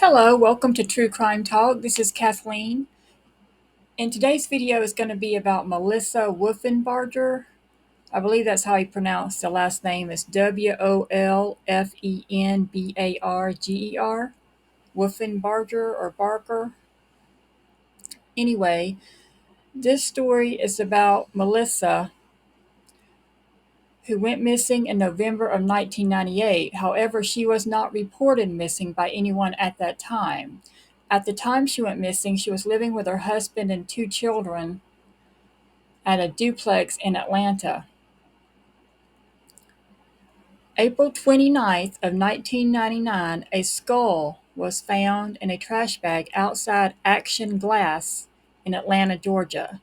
Hello, welcome to True Crime Talk. This is Kathleen, and today's video is going to be about Melissa Wolfenbarger. I believe that's how you pronounce the last name. It's Wolfenbarger, Wolfenbarger or Barker. Anyway, this story is about Melissa, who went missing in November of 1998. However, she was not reported missing by anyone at that time. At the time she went missing, she was living with her husband and two children at a duplex in Atlanta. April 29th of 1999, a skull was found in a trash bag outside Action Glass in Atlanta, Georgia.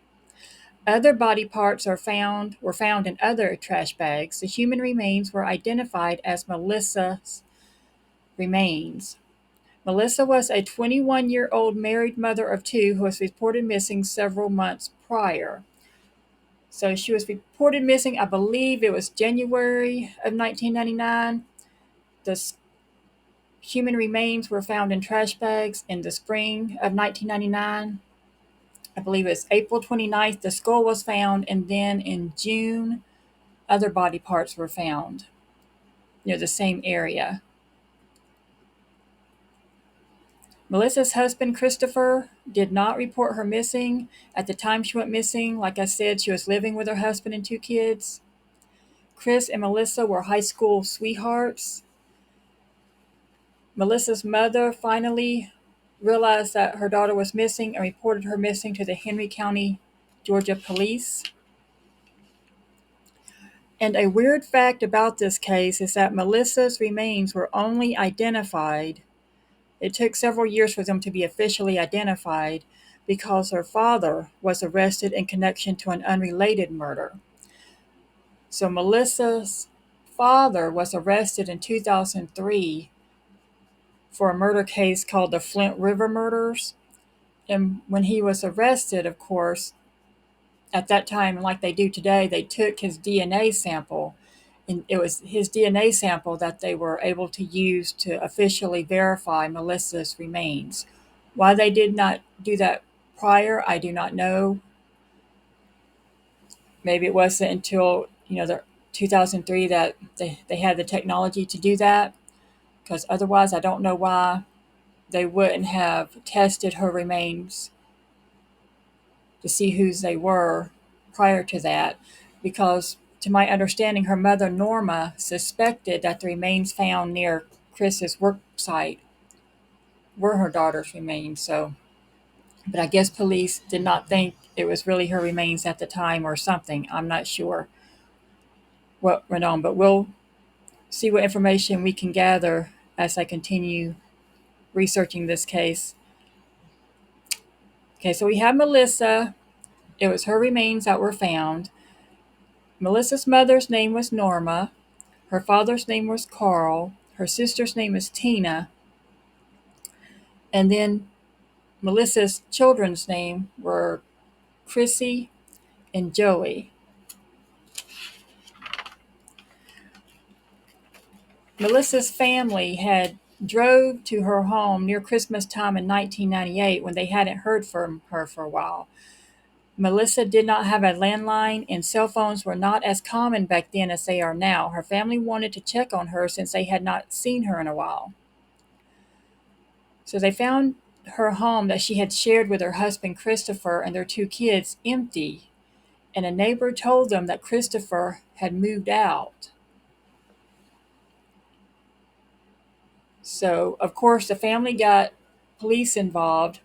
Other body parts were found in other trash bags. The human remains were identified as Melissa's remains. Melissa was a 21-year-old married mother of two who was reported missing several months prior. So she was reported missing, I believe it was January of 1999. The human remains were found in trash bags in the spring of 1999. I believe it's April 29th, the skull was found, and then in June, other body parts were found near the same area. Melissa's husband, Christopher, did not report her missing. At the time she went missing, like I said, she was living with her husband and two kids. Chris and Melissa were high school sweethearts. Melissa's mother finally realized that her daughter was missing and reported her missing to the Henry County, Georgia police. And a weird fact about this case is that Melissa's remains were only identified. It took several years for them to be officially identified because her father was arrested in connection to an unrelated murder. So Melissa's father was arrested in 2003 for a murder case called the Flint River Murders. And when he was arrested, of course, at that time, like they do today, they took his DNA sample, and it was his DNA sample that they were able to use to officially verify Melissa's remains. Why they did not do that prior, I do not know. Maybe it wasn't until, the 2003 that they had the technology to do that, because otherwise I don't know why they wouldn't have tested her remains to see whose they were prior to that, because to my understanding, her mother Norma suspected that the remains found near Chris's work site were her daughter's remains. So, but I guess police did not think it was really her remains at the time or something. I'm not sure what went on, but we'll see what information we can gather as I continue researching this case. Okay, so we have Melissa. It was her remains that were found. Melissa's mother's name was Norma. Her father's name was Carl. Her sister's name is Tina. And then Melissa's children's name were Chrissy and Joey. Melissa's family had drove to her home near Christmas time in 1998 when they hadn't heard from her for a while. Melissa did not have a landline, and cell phones were not as common back then as they are now. Her family wanted to check on her since they had not seen her in a while. So they found her home that she had shared with her husband Christopher and their two kids empty, and a neighbor told them that Christopher had moved out. So, of course, the family got police involved,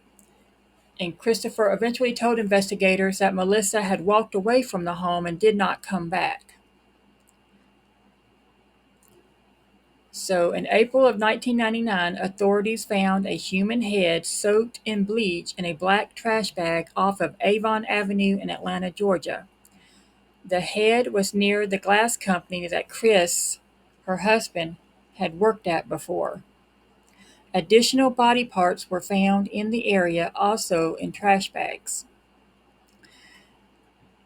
and Christopher eventually told investigators that Melissa had walked away from the home and did not come back. So in April of 1999, authorities found a human head soaked in bleach in a black trash bag off of Avon Avenue in Atlanta, Georgia. The head was near the glass company that Chris, her husband, had worked at before. Additional body parts were found in the area, also in trash bags.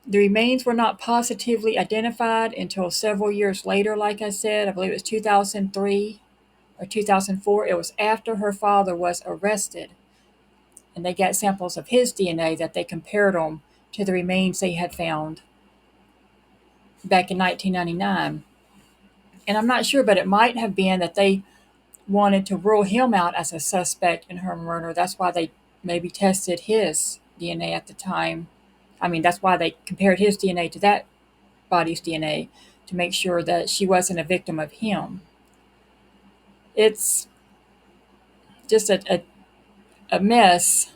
The remains were not positively identified until several years later, like I said. I believe it was 2003. or 2004. It was after her father was arrested, and they got samples of his DNA that they compared them to the remains they had found back in 1999. And I'm not sure, but it might have been that they wanted to rule him out as a suspect in her murder. That's why they maybe tested his DNA at the time. I mean, that's why they compared his DNA to that body's DNA to make sure that she wasn't a victim of him. It's just a mess,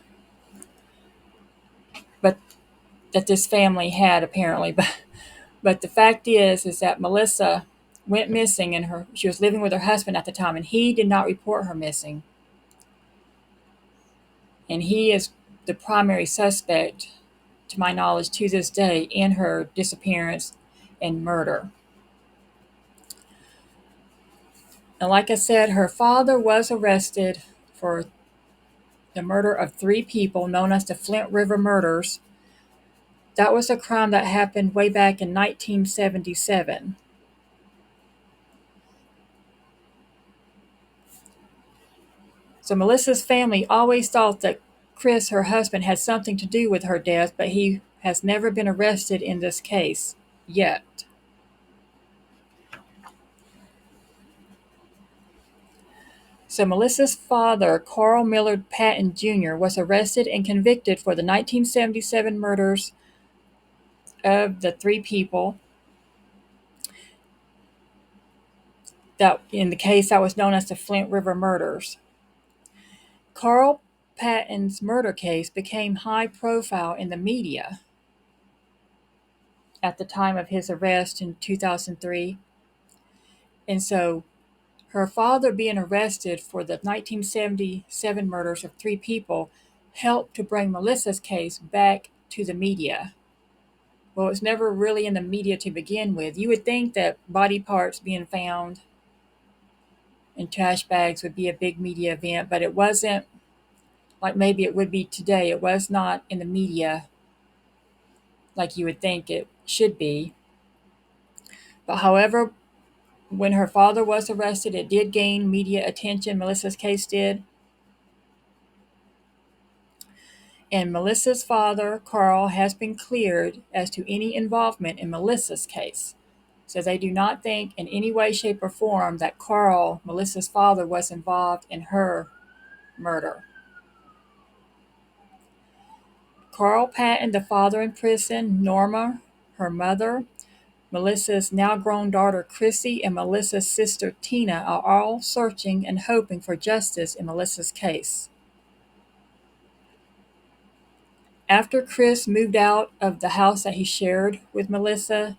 but that this family had apparently. But the fact is that Melissa went missing, and she was living with her husband at the time, and he did not report her missing. And he is the primary suspect, to my knowledge, to this day in her disappearance and murder. And like I said, her father was arrested for the murder of 3 people known as the Flint River murders. That was a crime that happened way back in 1977. So Melissa's family always thought that Chris, her husband, had something to do with her death, but he has never been arrested in this case yet. So Melissa's father, Carl Millard Patton Jr., was arrested and convicted for the 1977 murders of the 3 people that in the case that was known as the Flint River murders. Carl Patton's murder case became high profile in the media at the time of his arrest in 2003. And so her father being arrested for the 1977 murders of 3 people helped to bring Melissa's case back to the media. Well, it was never really in the media to begin with. You would think that body parts being found in trash bags would be a big media event, but it wasn't like maybe it would be today. It was not in the media like you would think it should be. But however, when her father was arrested, it did gain media attention. Melissa's case did. And Melissa's father, Carl, has been cleared as to any involvement in Melissa's case. So they do not think in any way, shape, or form that Carl, Melissa's father, was involved in her murder. Carl Patton, the father in prison, Norma, her mother, Melissa's now grown daughter Chrissy, and Melissa's sister Tina are all searching and hoping for justice in Melissa's case. After Chris moved out of the house that he shared with Melissa,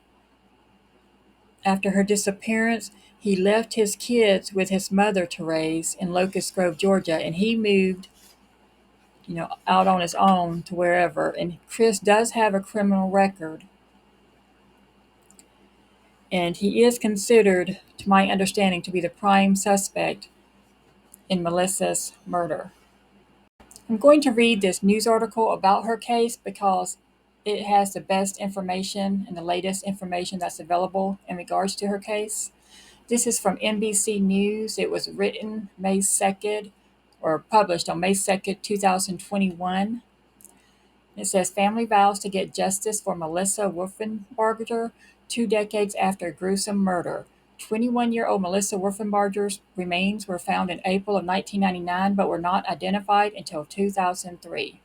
after her disappearance, he left his kids with his mother to raise in Locust Grove, Georgia, and he moved, out on his own to wherever. And Chris does have a criminal record. And he is considered, to my understanding, to be the prime suspect in Melissa's murder. I'm going to read this news article about her case because it has the best information and the latest information that's available in regards to her case. This is from NBC News. It was written May 2nd, or published on May 2nd, 2021. It says, family vows to get justice for Melissa Wolfenbarger 2 decades after a gruesome murder. 21-year-old Melissa Wolfenbarger's remains were found in April of 1999 but were not identified until 2003.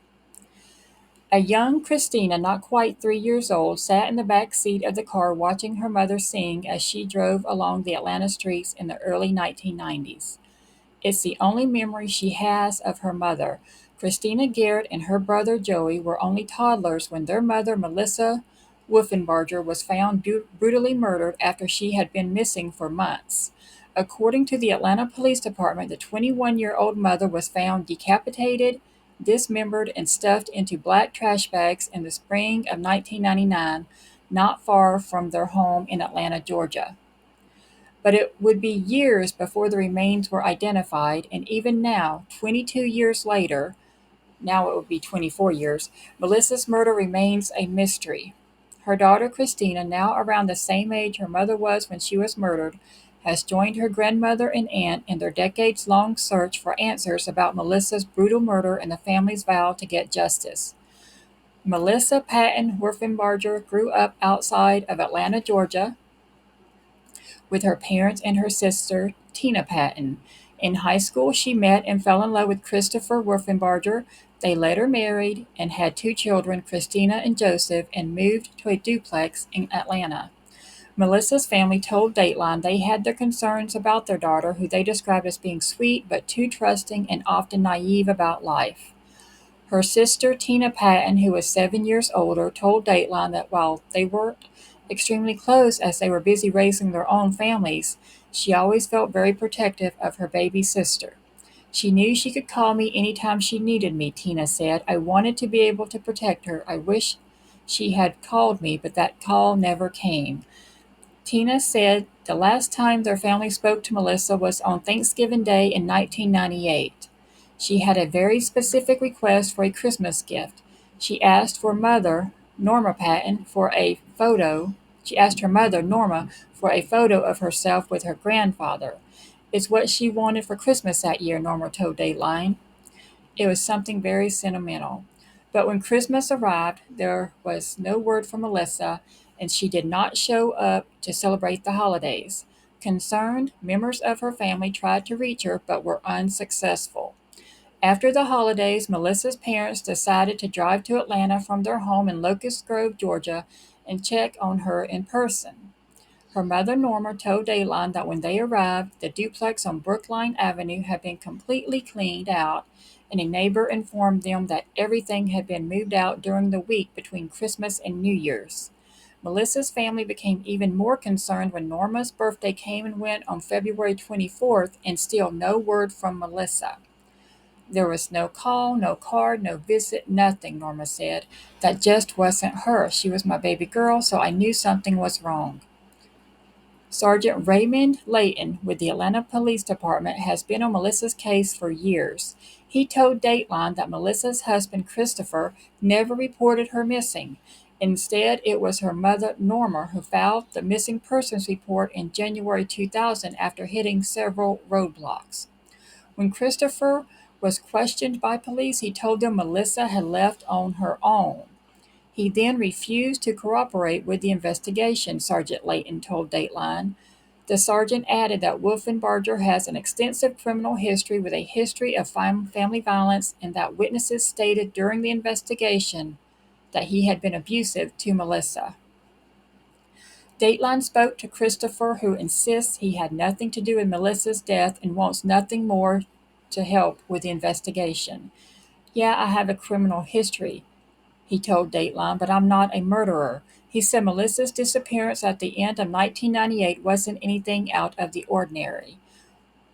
A young Christina, not quite 3 years old, sat in the back seat of the car watching her mother sing as she drove along the Atlanta streets in the early 1990s. It's the only memory she has of her mother. Christina Garrett and her brother Joey were only toddlers when their mother, Melissa Wolfenbarger, was found brutally murdered after she had been missing for months. According to the Atlanta Police Department, the 21-year-old mother was found decapitated, dismembered, and stuffed into black trash bags in the spring of 1999, not far from their home in Atlanta, Georgia. But it would be years before the remains were identified, and even now, 22 years later, now it would be 24 years, Melissa's murder remains a mystery. Her daughter Christina, now around the same age her mother was when she was murdered, has joined her grandmother and aunt in their decades-long search for answers about Melissa's brutal murder and the family's vow to get justice. Melissa Patton Wolfenbarger grew up outside of Atlanta, Georgia, with her parents and her sister, Tina Patton. In high school, she met and fell in love with Christopher Wolfenbarger. They later married and had two children, Christina and Joseph, and moved to a duplex in Atlanta. Melissa's family told Dateline they had their concerns about their daughter, who they described as being sweet but too trusting and often naive about life. Her sister, Tina Patton, who was 7 years older, told Dateline that while they weren't extremely close as they were busy raising their own families, she always felt very protective of her baby sister. She knew she could call me anytime she needed me, Tina said. I wanted to be able to protect her. I wish she had called me, but that call never came. Tina said the last time their family spoke to Melissa was on Thanksgiving Day in 1998. She had a very specific request for a Christmas gift. She asked for mother, Norma Patton, for a photo. She asked her mother, Norma, for a photo of herself with her grandfather. It's what she wanted for Christmas that year, Norma told Dateline. It was something very sentimental. But when Christmas arrived, there was no word from Melissa, and she did not show up to celebrate the holidays. Concerned, members of her family tried to reach her but were unsuccessful. After the holidays, Melissa's parents decided to drive to Atlanta from their home in Locust Grove, Georgia, and check on her in person. Her mother, Norma, told Dayline that when they arrived, the duplex on Brookline Avenue had been completely cleaned out, and a neighbor informed them that everything had been moved out during the week between Christmas and New Year's. Melissa's family became even more concerned when Norma's birthday came and went on February 24th, and still no word from Melissa. There was no call, no card, no visit, nothing, Norma said. That just wasn't her. She was my baby girl, so I knew something was wrong. Sergeant Raymond Layton with the Atlanta Police Department has been on Melissa's case for years. He told Dateline that Melissa's husband, Christopher, never reported her missing. Instead, it was her mother, Norma, who filed the missing persons report in January 2000 after hitting several roadblocks. When Christopher was questioned by police, he told them Melissa had left on her own. He then refused to cooperate with the investigation, Sergeant Layton told Dateline. The sergeant added that Wolfenbarger has an extensive criminal history with a history of family violence and that witnesses stated during the investigation that he had been abusive to Melissa. Dateline spoke to Christopher, who insists he had nothing to do with Melissa's death and wants nothing more to help with the investigation. Yeah, I have a criminal history, he told Dateline, but I'm not a murderer. He said Melissa's disappearance at the end of 1998 wasn't anything out of the ordinary.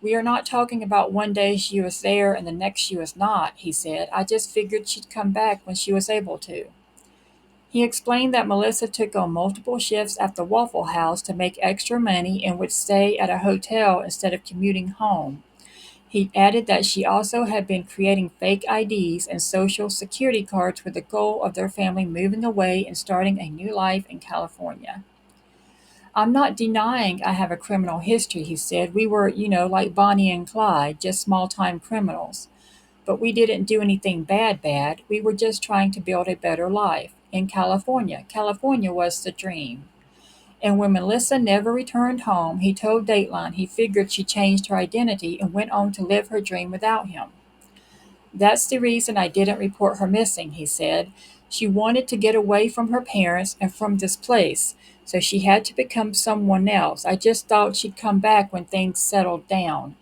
We are not talking about one day she was there and the next she was not, he said. I just figured she'd come back when she was able to. He explained that Melissa took on multiple shifts at the Waffle House to make extra money and would stay at a hotel instead of commuting home. He added that she also had been creating fake IDs and social security cards with the goal of their family moving away and starting a new life in California. I'm not denying I have a criminal history, he said. We were, like Bonnie and Clyde, just small-time criminals. But we didn't do anything bad. We were just trying to build a better life in California. California was the dream. And when Melissa never returned home, he told Dateline he figured she changed her identity and went on to live her dream without him. That's the reason I didn't report her missing, he said. She wanted to get away from her parents and from this place, so she had to become someone else. I just thought she'd come back when things settled down.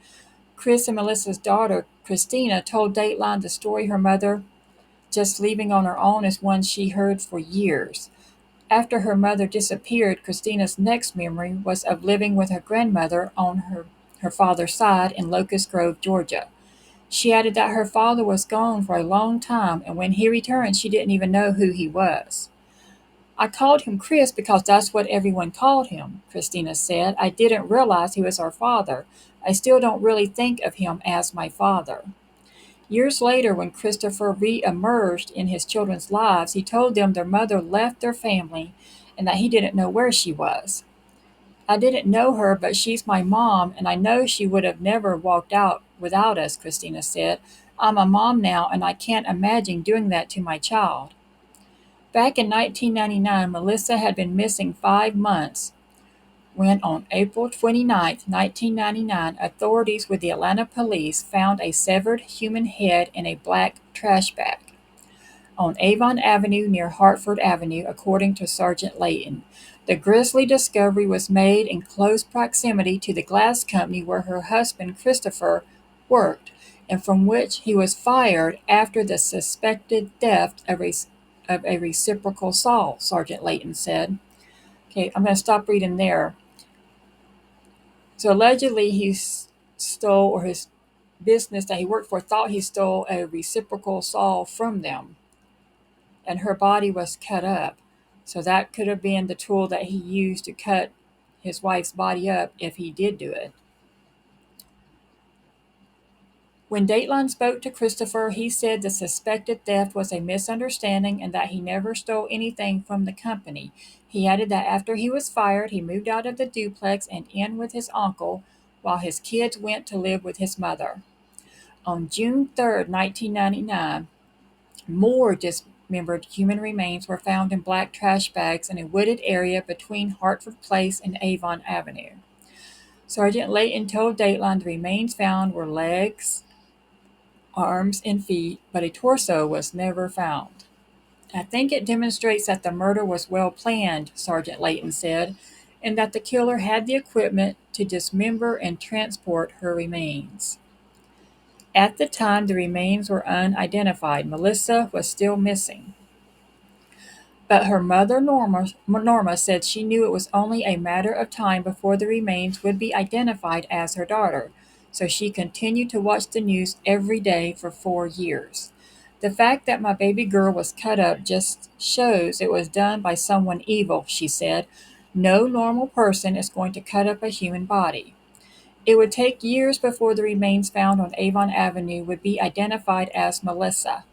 Chris and Melissa's daughter, Christina, told Dateline the story her mother just leaving on her own is one she heard for years. After her mother disappeared, Christina's next memory was of living with her grandmother on her father's side in Locust Grove, Georgia. She added that her father was gone for a long time, and when he returned, she didn't even know who he was. I called him Chris because that's what everyone called him, Christina said. I didn't realize he was our father. I still don't really think of him as my father. Years later, when Christopher re-emerged in his children's lives, he told them their mother left their family and that he didn't know where she was. I didn't know her, but she's my mom, and I know she would have never walked out without us, Christina said. I'm a mom now, and I can't imagine doing that to my child. Back in 1999, Melissa had been missing 5 months when, on April 29, 1999, authorities with the Atlanta police found a severed human head in a black trash bag on Avon Avenue near Hartford Avenue, according to Sergeant Layton. The grisly discovery was made in close proximity to the glass company where her husband, Christopher, worked, and from which he was fired after the suspected theft of a reciprocal saw, Sergeant Layton said. Okay, I'm going to stop reading there. So allegedly, stole, or his business that he worked for thought he stole a reciprocal saw from them, and her body was cut up. So that could have been the tool that he used to cut his wife's body up if he did do it. When Dateline spoke to Christopher, he said the suspected theft was a misunderstanding and that he never stole anything from the company. He added that after he was fired, he moved out of the duplex and in with his uncle, while his kids went to live with his mother. On June 3, 1999, more dismembered human remains were found in black trash bags in a wooded area between Hartford Place and Avon Avenue. Sergeant Layton told Dateline the remains found were legs, arms, and feet, but a torso was never found. I think it demonstrates that the murder was well planned, Sergeant Layton said, and that the killer had the equipment to dismember and transport her remains. At the time the remains were unidentified, Melissa was still missing. But her mother, Norma, said she knew it was only a matter of time before the remains would be identified as her daughter, so she continued to watch the news every day for 4 years. The fact that my baby girl was cut up just shows it was done by someone evil, she said. No normal person is going to cut up a human body. It would take years before the remains found on Avon Avenue would be identified as Melissa.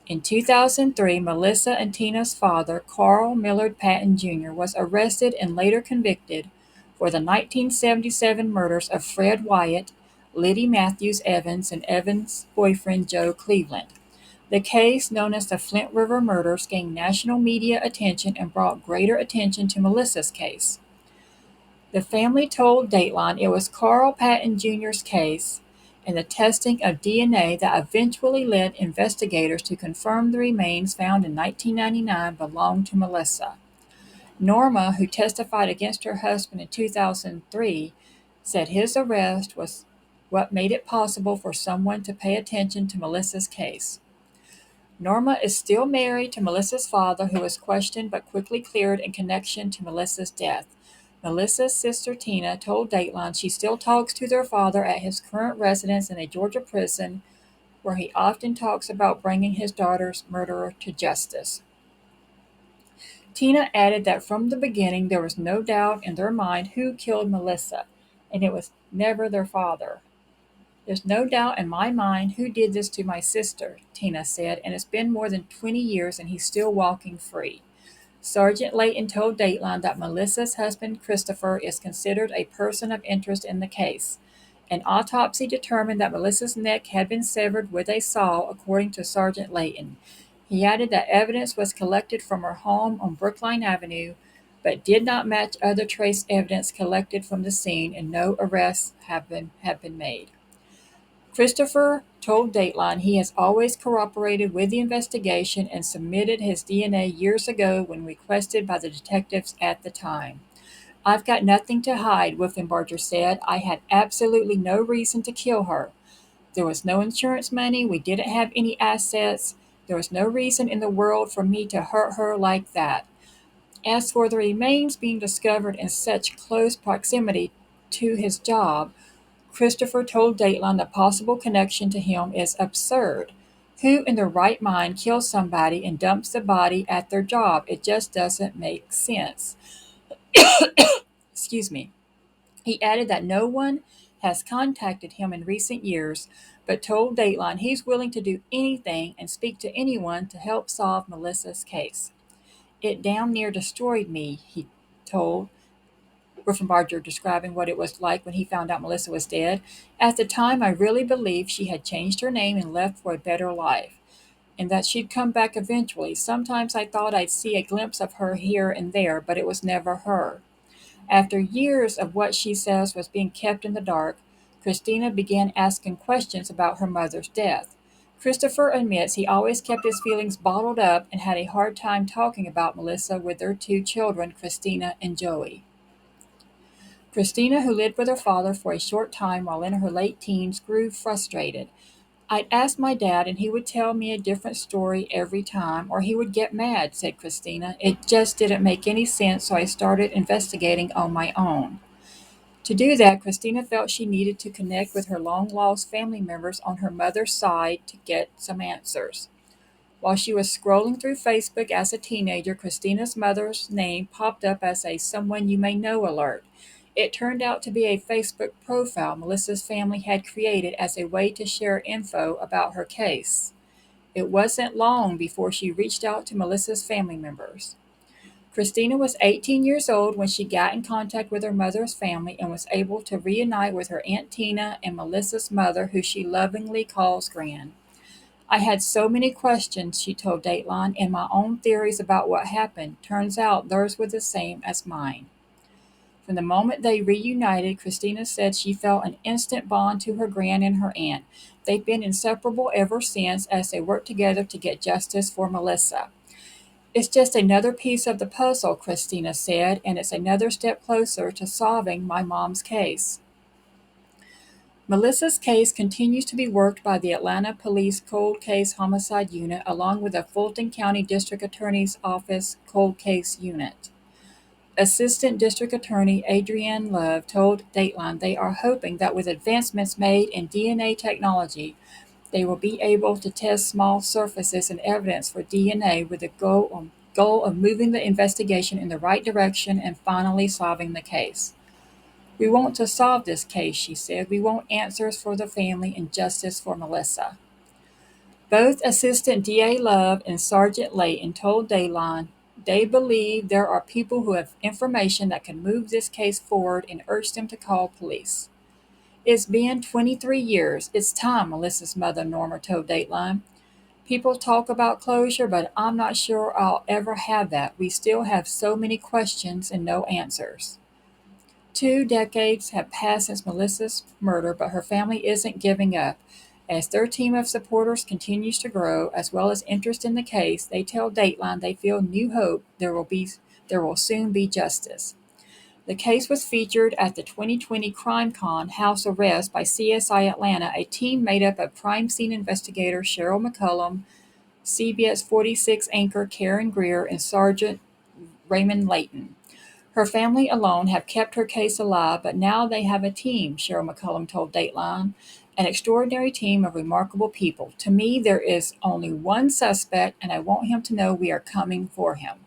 In 2003, Melissa and Tina's father, Carl Millard Patton Jr., was arrested and later convicted for the 1977 murders of Fred Wyatt, Liddy Matthews Evans, and Evans' boyfriend Joe Cleveland. The case, known as the Flint River murders, gained national media attention and brought greater attention to Melissa's case. The family told Dateline it was Carl Patton Jr.'s case and the testing of DNA that eventually led investigators to confirm the remains found in 1999 belonged to Melissa. Norma, who testified against her husband in 2003, said his arrest was what made it possible for someone to pay attention to Melissa's case. Norma is still married to Melissa's father, who was questioned but quickly cleared in connection to Melissa's death. Melissa's sister Tina told Dateline she still talks to their father at his current residence in a Georgia prison, where he often talks about bringing his daughter's murderer to justice. Tina added that from the beginning there was no doubt in their mind who killed Melissa, and it was never their father. There's no doubt in my mind who did this to my sister, Tina said, and it's been more than 20 years and he's still walking free. Sergeant Layton told Dateline that Melissa's husband, Christopher, is considered a person of interest in the case. An autopsy determined that Melissa's neck had been severed with a saw, according to Sergeant Layton. He added that evidence was collected from her home on Brookline Avenue, but did not match other trace evidence collected from the scene, and no arrests have been made. Christopher told Dateline he has always cooperated with the investigation and submitted his DNA years ago when requested by the detectives at the time. I've got nothing to hide, Wolfenbarger said. I had absolutely no reason to kill her. There was no insurance money. We didn't have any assets. There was no reason in the world for me to hurt her like that. As for the remains being discovered in such close proximity to his job, Christopher told Dateline the possible connection to him is absurd. Who in their right mind kills somebody and dumps the body at their job? It just doesn't make sense. Excuse me. He added that no one has contacted him in recent years, but told Dateline he's willing to do anything and speak to anyone to help solve Melissa's case. It damn near destroyed me, he told Wolfenbarger describing what it was like when he found out Melissa was dead. At the time, I really believed she had changed her name and left for a better life, and that she'd come back eventually. Sometimes I thought I'd see a glimpse of her here and there, but it was never her. After years of what she says was being kept in the dark, Christina began asking questions about her mother's death. Christopher admits he always kept his feelings bottled up and had a hard time talking about Melissa with their two children, Christina and Joey. Christina, who lived with her father for a short time while in her late teens, grew frustrated. I'd ask my dad, and he would tell me a different story every time, or he would get mad, said Christina. It just didn't make any sense, so I started investigating on my own. To do that, Christina felt she needed to connect with her long lost family members on her mother's side to get some answers. While she was scrolling through Facebook as a teenager, Christina's mother's name popped up as a someone you may know alert. It turned out to be a Facebook profile Melissa's family had created as a way to share info about her case. It wasn't long before she reached out to Melissa's family members. Christina was 18 years old when she got in contact with her mother's family and was able to reunite with her Aunt Tina and Melissa's mother, who she lovingly calls Gran. I had so many questions, she told Dateline, and my own theories about what happened. Turns out theirs were the same as mine. From the moment they reunited, Christina said she felt an instant bond to her gran and her aunt. They've been inseparable ever since as they worked together to get justice for Melissa. It's just another piece of the puzzle, Christina said, and it's another step closer to solving my mom's case. Melissa's case continues to be worked by the Atlanta Police Cold Case Homicide Unit along with the Fulton County District Attorney's Office Cold Case Unit. Assistant District Attorney Adrienne Love told Dateline they are hoping that with advancements made in DNA technology, they will be able to test small surfaces and evidence for DNA with the goal of moving the investigation in the right direction and finally solving the case. We want to solve this case, she said. We want answers for the family and justice for Melissa. Both Assistant DA Love and Sergeant Layton told Dayline they believe there are people who have information that can move this case forward and urged them to call police. It's been 23 years. It's time, Melissa's mother, Norma, told Dateline. People talk about closure, but I'm not sure I'll ever have that. We still have so many questions and no answers. 2 decades have passed since Melissa's murder, but her family isn't giving up. As their team of supporters continues to grow, as well as interest in the case, they tell Dateline they feel new hope there will soon be justice. The case was featured at the 2020 CrimeCon House Arrest by CSI Atlanta, a team made up of crime scene investigator Cheryl McCullum, CBS 46 anchor Karen Greer, and Sergeant Raymond Layton. Her family alone have kept her case alive, but now they have a team, Cheryl McCullum told Dateline. An extraordinary team of remarkable people. To me, there is only one suspect, and I want him to know we are coming for him.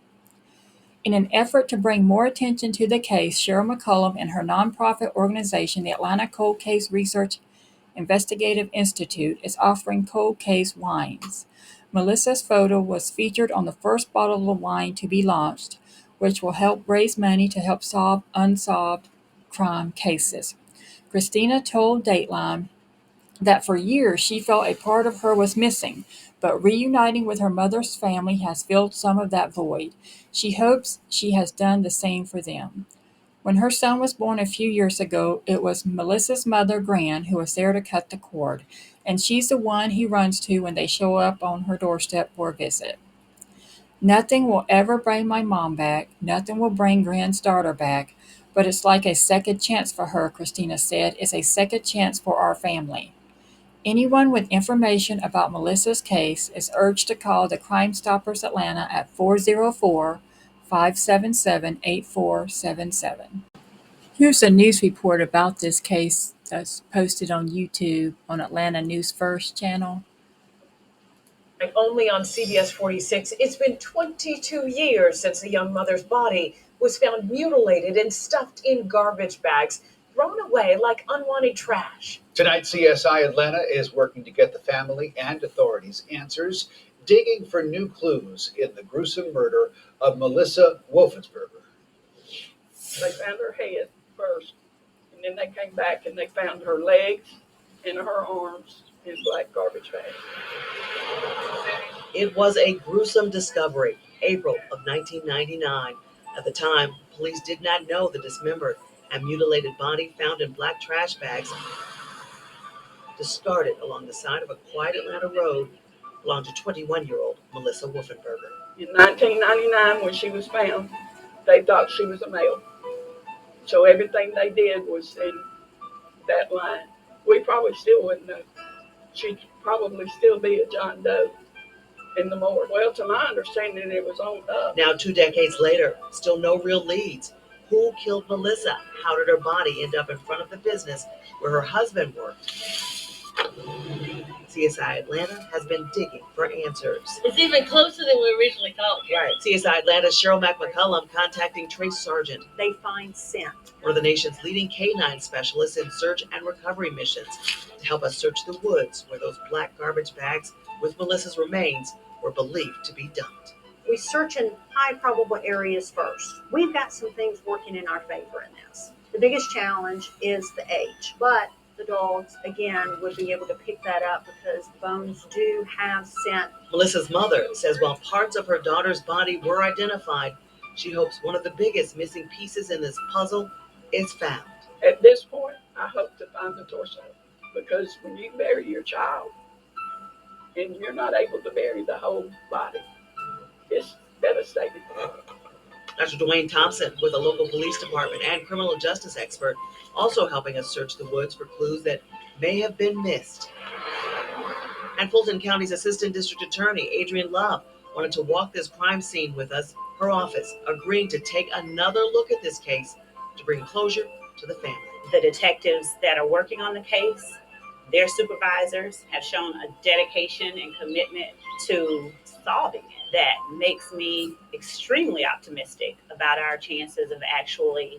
In an effort to bring more attention to the case, Cheryl McCullum and her nonprofit organization, the Atlanta Cold Case Research Investigative Institute, is offering cold case wines. Melissa's photo was featured on the first bottle of wine to be launched, which will help raise money to help solve unsolved crime cases. Christina told Dateline that for years she felt a part of her was missing, but reuniting with her mother's family has filled some of that void. She hopes she has done the same for them. When her son was born a few years ago, it was Melissa's mother, Gran, who was there to cut the cord, and she's the one he runs to when they show up on her doorstep for a visit. Nothing will ever bring my mom back. Nothing will bring Gran's daughter back, but it's like a second chance for her, Christina said. It's a second chance for our family. Anyone with information about Melissa's case is urged to call the Crime Stoppers Atlanta at 404-577-8477. Here's a news report about this case that's posted on YouTube on Atlanta News First channel. Only on CBS 46, it's been 22 years since the young mother's body was found mutilated and stuffed in garbage bags, thrown away like unwanted trash. Tonight, CSI Atlanta is working to get the family and authorities answers, digging for new clues in the gruesome murder of Melissa Wolfensbarger. They found her head first, and then they came back and they found her legs and her arms in black garbage bags. It was a gruesome discovery, April of 1999. At the time, police did not know the dismembered and mutilated body found in black trash bags discarded along the side of a quiet Atlanta road belonged to 21-year-old Melissa Wolfenbarger. In 1999, when she was found, they thought she was a male. So everything they did was in that line. We probably still wouldn't know. She'd probably still be a John Doe in the morgue. Well, to my understanding, it was on up. Now, 2 decades later, still no real leads. Who killed Melissa? How did her body end up in front of the business where her husband worked? CSI Atlanta has been digging for answers. It's even closer than we originally thought. Right. CSI Atlanta's Cheryl McMccullum contacting Trace Sargent. They find scent. One of the nation's leading canine specialists in search and recovery missions to help us search the woods where those black garbage bags with Melissa's remains were believed to be dumped. We search in high probable areas first. We've got some things working in our favor in this. The biggest challenge is the age, but the dogs, again, would be able to pick that up because the bones do have scent. Melissa's mother says while parts of her daughter's body were identified, she hopes one of the biggest missing pieces in this puzzle is found. At this point, I hope to find the torso, because when you bury your child and you're not able to bury the whole body, it's devastating. Dr. Dwayne Thompson with a local police department and criminal justice expert also helping us search the woods for clues that may have been missed. And Fulton County's Assistant District Attorney, Adrienne Love, wanted to walk this crime scene with us, her office agreeing to take another look at this case to bring closure to the family. The detectives that are working on the case, their supervisors have shown a dedication and commitment to solving it that makes me extremely optimistic about our chances of actually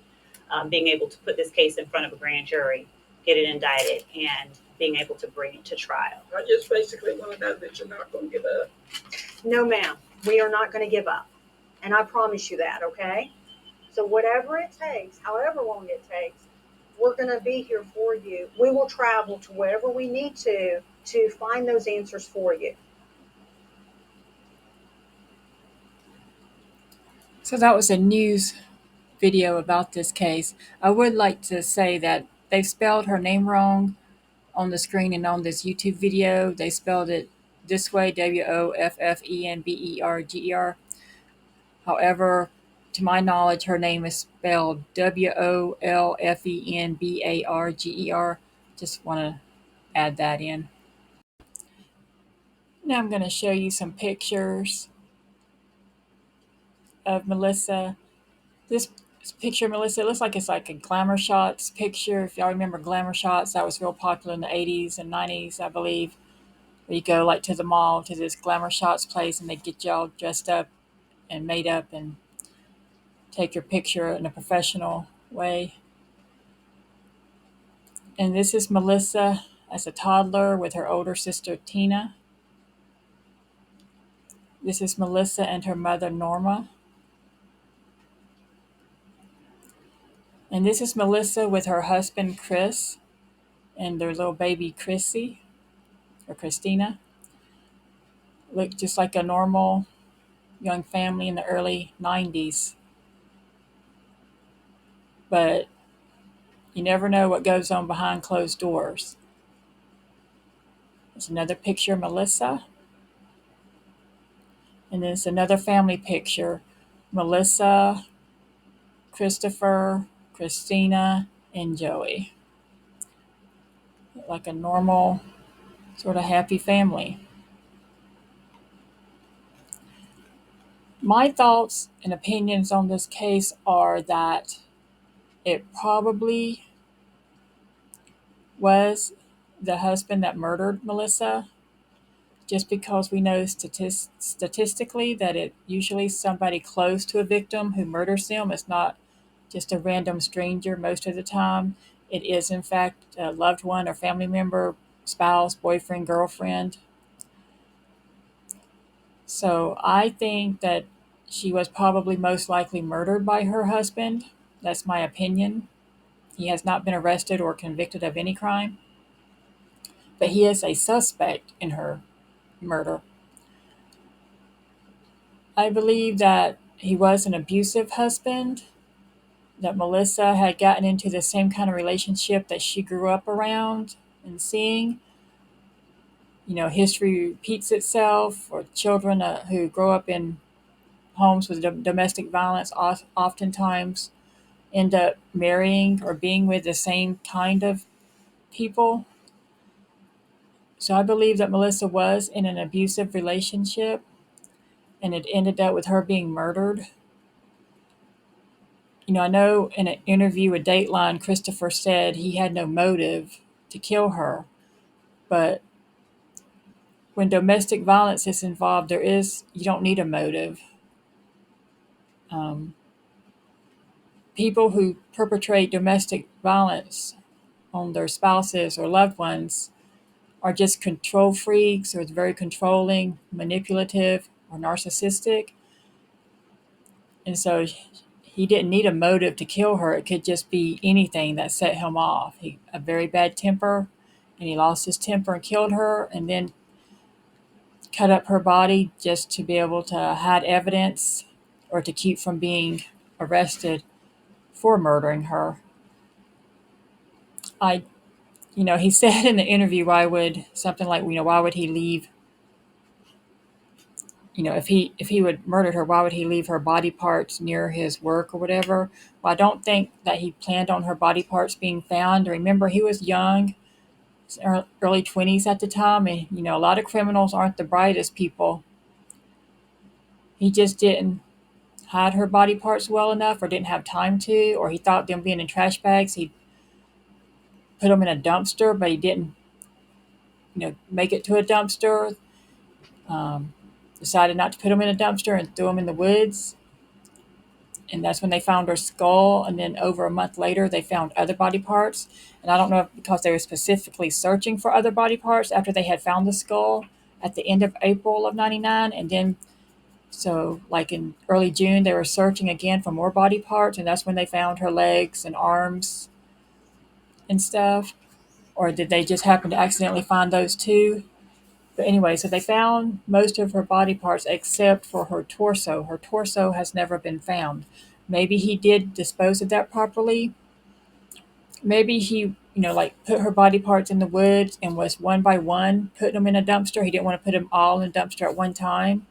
being able to put this case in front of a grand jury, get it indicted, and being able to bring it to trial. I just basically want to know that you're not going to give up. No, ma'am, we are not going to give up. And I promise you that, okay? So whatever it takes, however long it takes, we're going to be here for you. We will travel to wherever we need to find those answers for you. So that was a news video about this case. I would like to say that they've spelled her name wrong on the screen and on this YouTube video. They spelled it this way, Woffenberger. However, to my knowledge, her name is spelled Wolfenbarger. Just want to add that in. Now I'm going to show you some pictures of Melissa. This picture of Melissa, it looks like it's like a Glamour Shots picture. If y'all remember Glamour Shots, that was real popular in the 80s and 90s, I believe. Where you go like to the mall, to this Glamour Shots place, and they get y'all dressed up and made up and take your picture in a professional way. And this is Melissa as a toddler with her older sister Tina. This is Melissa and her mother Norma. And this is Melissa with her husband Chris and their little baby Chrissy or Christina. Look just like a normal young family in the early 90s. But you never know what goes on behind closed doors. There's another picture of Melissa. And there's another family picture. Melissa, Christopher, Christina, and Joey. Like a normal, sort of happy family. My thoughts and opinions on this case are that it probably was the husband that murdered Melissa, just because we know statistically that it usually somebody close to a victim who murders them. It's not just a random stranger most of the time. It is, in fact, a loved one or family member, spouse, boyfriend, girlfriend. So I think that she was probably most likely murdered by her husband. That's my opinion. He has not been arrested or convicted of any crime, but he is a suspect in her murder. I believe that he was an abusive husband, that Melissa had gotten into the same kind of relationship that she grew up around and seeing. History repeats itself, or children who grow up in homes with domestic violence oftentimes end up marrying or being with the same kind of people. So I believe that Melissa was in an abusive relationship and it ended up with her being murdered. I know in an interview with Dateline, Christopher said he had no motive to kill her, but when domestic violence is involved, you don't need a motive. Um, People who perpetrate domestic violence on their spouses or loved ones are just control freaks or very controlling, manipulative, or narcissistic. And so he didn't need a motive to kill her. It could just be anything that set him off. A very bad temper, and he lost his temper and killed her, and then cut up her body just to be able to hide evidence or to keep from being arrested for murdering her. I he said in the interview, why would he leave, if he would murdered her, why would he leave her body parts near his work or whatever? Well, I don't think that he planned on her body parts being found. Remember, he was young, early 20s at the time, and, a lot of criminals aren't the brightest people. He just didn't hide her body parts well enough or didn't have time to, or he thought them being in trash bags, he'd put them in a dumpster, but he didn't, make it to a dumpster. Um, Decided not to put them in a dumpster and threw them in the woods. And that's when they found her skull. And then over a month later, they found other body parts. And I don't know if because they were specifically searching for other body parts after they had found the skull at the end of April of 99. And then, so like in early June, they were searching again for more body parts. And that's when they found her legs and arms and stuff. Or did they just happen to accidentally find those too? But anyway, so they found most of her body parts except for her torso. Her torso has never been found. Maybe he did dispose of that properly. Maybe he, put her body parts in the woods and was one by one putting them in a dumpster. He didn't want to put them all in a dumpster at one time.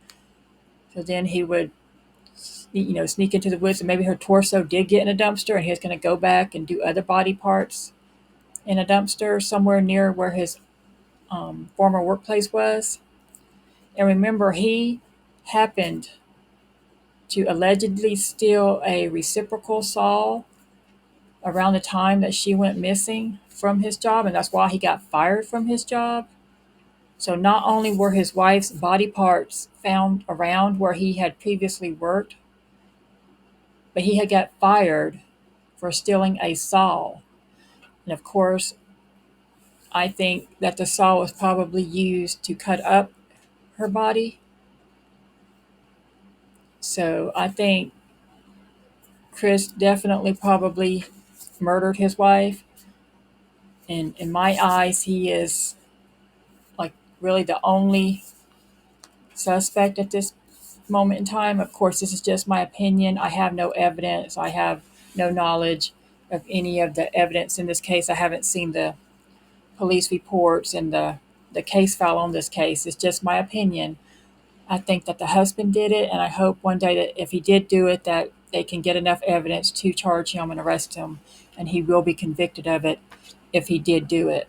So then he would, sneak into the woods, and maybe her torso did get in a dumpster and he was going to go back and do other body parts in a dumpster somewhere near where his former workplace was. And remember, he happened to allegedly steal a reciprocal saw around the time that she went missing from his job, and that's why he got fired from his job. So not only were his wife's body parts found around where he had previously worked, but he had got fired for stealing a saw. And of course, I think that the saw was probably used to cut up her body. So I think Chris definitely probably murdered his wife. And in my eyes, he is like really the only suspect at this moment in time. Of course, this is just my opinion. I have no evidence. I have no knowledge of any of the evidence in this case. I haven't seen the police reports and the case file on this case. It's just my opinion. I think that the husband did it, and I hope one day that if he did do it, that they can get enough evidence to charge him and arrest him, and he will be convicted of it if he did do it.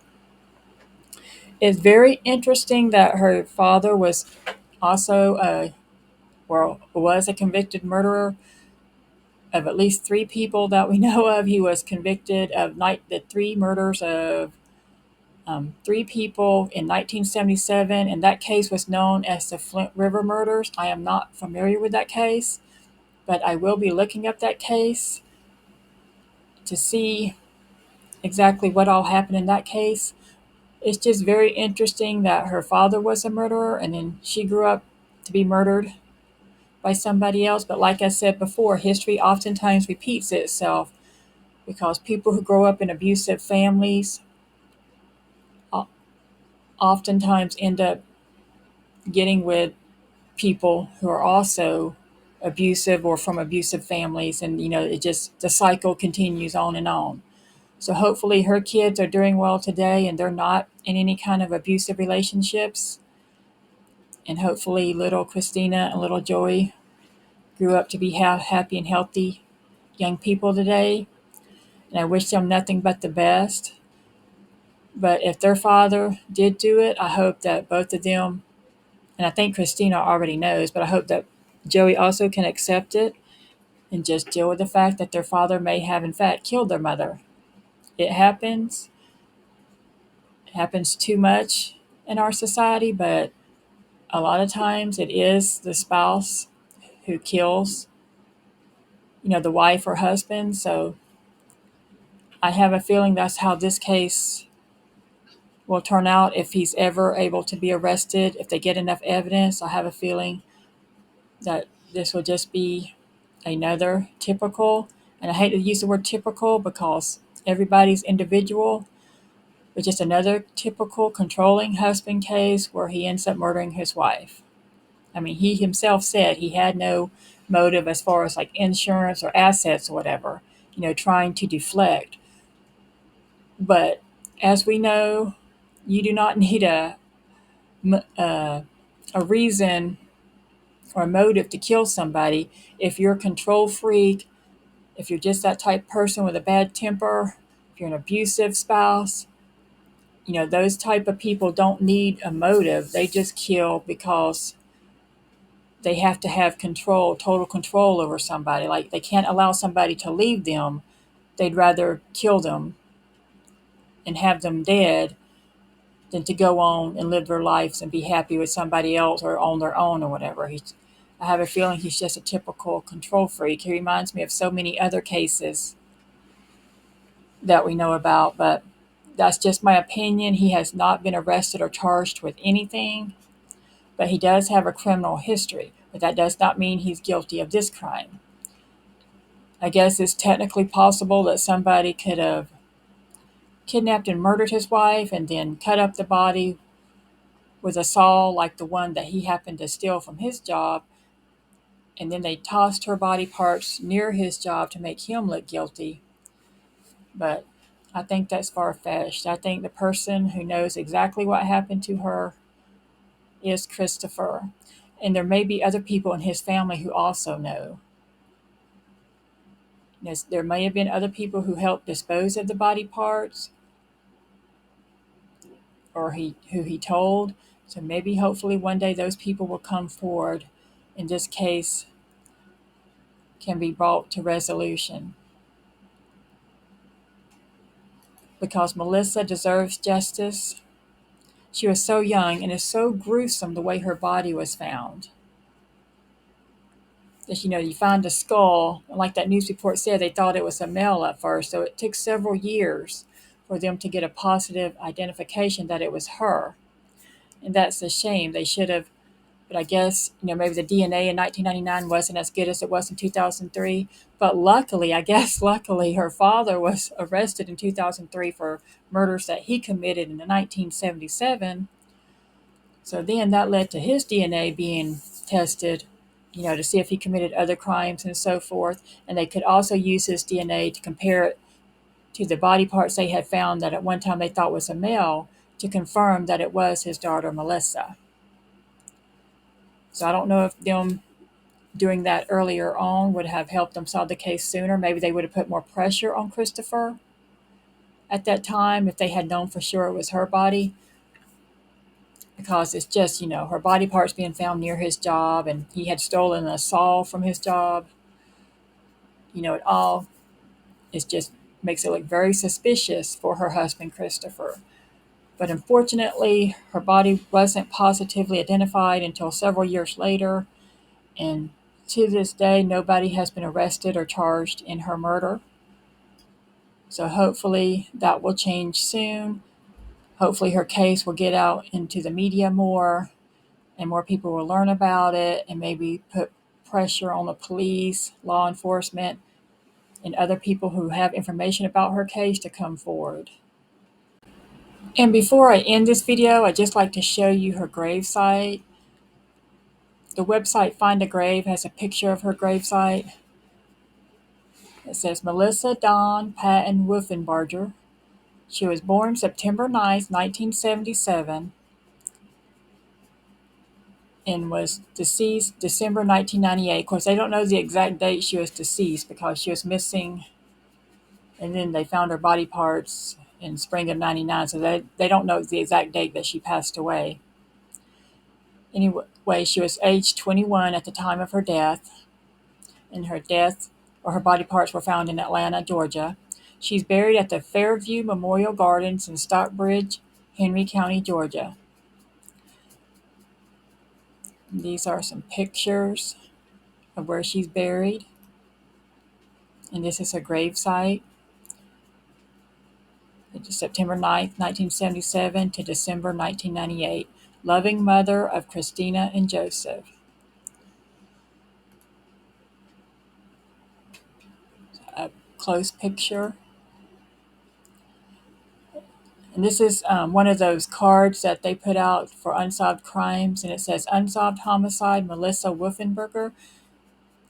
It's very interesting that her father was also was a convicted murderer of at least three people that we know of. He was convicted of the three murders of three people in 1977, and that case was known as the Flint River murders. I am not familiar with that case, but I will be looking up that case to see exactly what all happened in that case. It's just very interesting that her father was a murderer and then she grew up to be murdered by somebody else. But like I said before, history oftentimes repeats itself because people who grow up in abusive families oftentimes end up getting with people who are also abusive or from abusive families. And, it just, the cycle continues on and on. So hopefully her kids are doing well today and they're not in any kind of abusive relationships. And hopefully little Christina and little Joey grew up to be happy and healthy young people today. And I wish them nothing but the best. But if their father did do it, I hope that both of them, and I think Christina already knows, but I hope that Joey also can accept it and just deal with the fact that their father may have, in fact, killed their mother. It happens. It happens too much in our society, but a lot of times it is the spouse who kills, the wife or husband. So I have a feeling that's how this case will turn out if he's ever able to be arrested. If they get enough evidence, I have a feeling that this will just be another typical, and I hate to use the word typical because everybody's individual, but just another typical controlling husband case where he ends up murdering his wife. I mean, he himself said he had no motive as far as like insurance or assets or whatever, trying to deflect. But as we know, you do not need a reason or a motive to kill somebody. If you're a control freak, if you're just that type of person with a bad temper, if you're an abusive spouse, those type of people don't need a motive. They just kill because they have to have control, total control over somebody. Like they can't allow somebody to leave them. They'd rather kill them and have them dead than to go on and live their lives and be happy with somebody else or on their own or whatever. I have a feeling he's just a typical control freak. He reminds me of so many other cases that we know about, but that's just my opinion. He has not been arrested or charged with anything, but he does have a criminal history. But that does not mean he's guilty of this crime. I guess it's technically possible that somebody could have kidnapped and murdered his wife and then cut up the body with a saw like the one that he happened to steal from his job, and then they tossed her body parts near his job to make him look guilty. But I think that's far-fetched. I think the person who knows exactly what happened to her is Christopher. And there may be other people in his family who also know. There may have been other people who helped dispose of the body parts or who he told. So maybe hopefully one day those people will come forward and this case can be brought to resolution. Because Melissa deserves justice. She was so young, and it's so gruesome the way her body was found. That, you find a skull, and like that news report said, they thought it was a male at first, so it took several years for them to get a positive identification that it was her. And that's a shame. They should have, but I guess, maybe the DNA in 1999 wasn't as good as it was in 2003. But luckily, her father was arrested in 2003 for murders that he committed in 1977. So then that led to his DNA being tested, to see if he committed other crimes and so forth. And they could also use his DNA to compare it to the body parts they had found that at one time they thought was a male to confirm that it was his daughter, Melissa. So I don't know if them doing that earlier on would have helped them solve the case sooner. Maybe they would have put more pressure on Christopher at that time if they had known for sure it was her body. Because it's just, her body parts being found near his job and he had stolen a saw from his job. It all just makes it look very suspicious for her husband, Christopher. But unfortunately, her body wasn't positively identified until several years later. And to this day, nobody has been arrested or charged in her murder. So hopefully that will change soon. Hopefully her case will get out into the media more and more people will learn about it and maybe put pressure on the police, law enforcement, and other people who have information about her case to come forward. And before I end this video, I'd just like to show you her gravesite. The website Find a Grave has a picture of her gravesite. It says Melissa Patton Wolfenbarger. She was born September 9th, 1977, and was deceased December 1998. Of course, they don't know the exact date she was deceased because she was missing, and then they found her body parts in spring of 99, so they don't know the exact date that she passed away. Anyway, she was age 21 at the time of her death, and her body parts were found in Atlanta, Georgia. She's buried at the Fairview Memorial Gardens in Stockbridge, Henry County, Georgia. And these are some pictures of where she's buried. And this is her gravesite. It's September 9th, 1977 to December 1998. Loving mother of Christina and Joseph. A close picture. And this is one of those cards that they put out for unsolved crimes, and it says Unsolved Homicide, Melissa Wolfenbarger.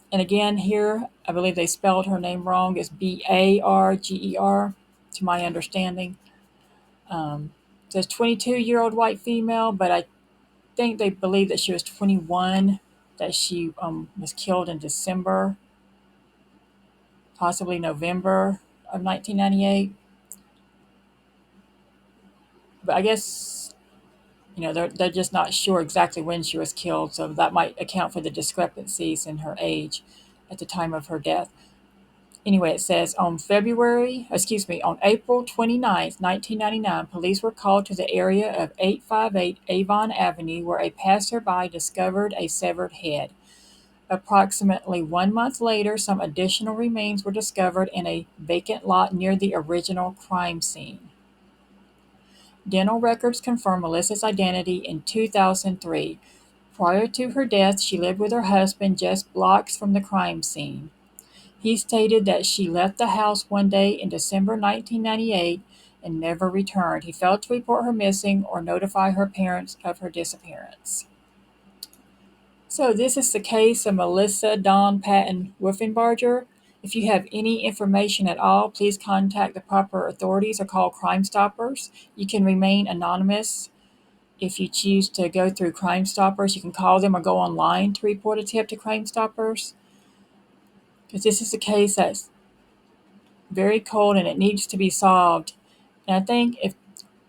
And again, here, I believe they spelled her name wrong. It's Barger, to my understanding. It says 22-year-old white female, but I think they believe that she was 21, that she was killed in December, possibly November of 1998. But I guess, they're just not sure exactly when she was killed, so that might account for the discrepancies in her age at the time of her death. Anyway, it says on April 29th, 1999, police were called to the area of 858 Avon Avenue where a passerby discovered a severed head. Approximately 1 month later, some additional remains were discovered in a vacant lot near the original crime scene. Dental records confirm Melissa's identity in 2003. Prior to her death, she lived with her husband just blocks from the crime scene. He stated that she left the house one day in December 1998 and never returned. He failed to report her missing or notify her parents of her disappearance. So this is the case of Melissa Patton Wolfenbarger. If you have any information at all, please contact the proper authorities or call Crime Stoppers. You can remain anonymous. If you choose to go through Crime Stoppers, you can call them or go online to report a tip to Crime Stoppers. Because this is a case that's very cold and it needs to be solved. And I think if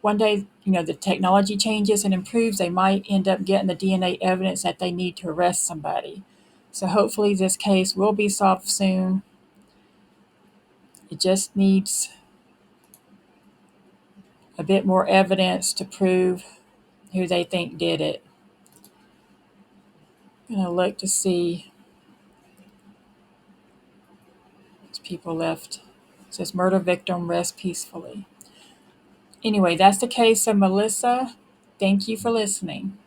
one day, the technology changes and improves, they might end up getting the DNA evidence that they need to arrest somebody. So hopefully this case will be solved soon. It just needs a bit more evidence to prove who they think did it. I'm going to look to see. There's people left. It says murder victim rest peacefully. Anyway, that's the case of Melissa. Thank you for listening.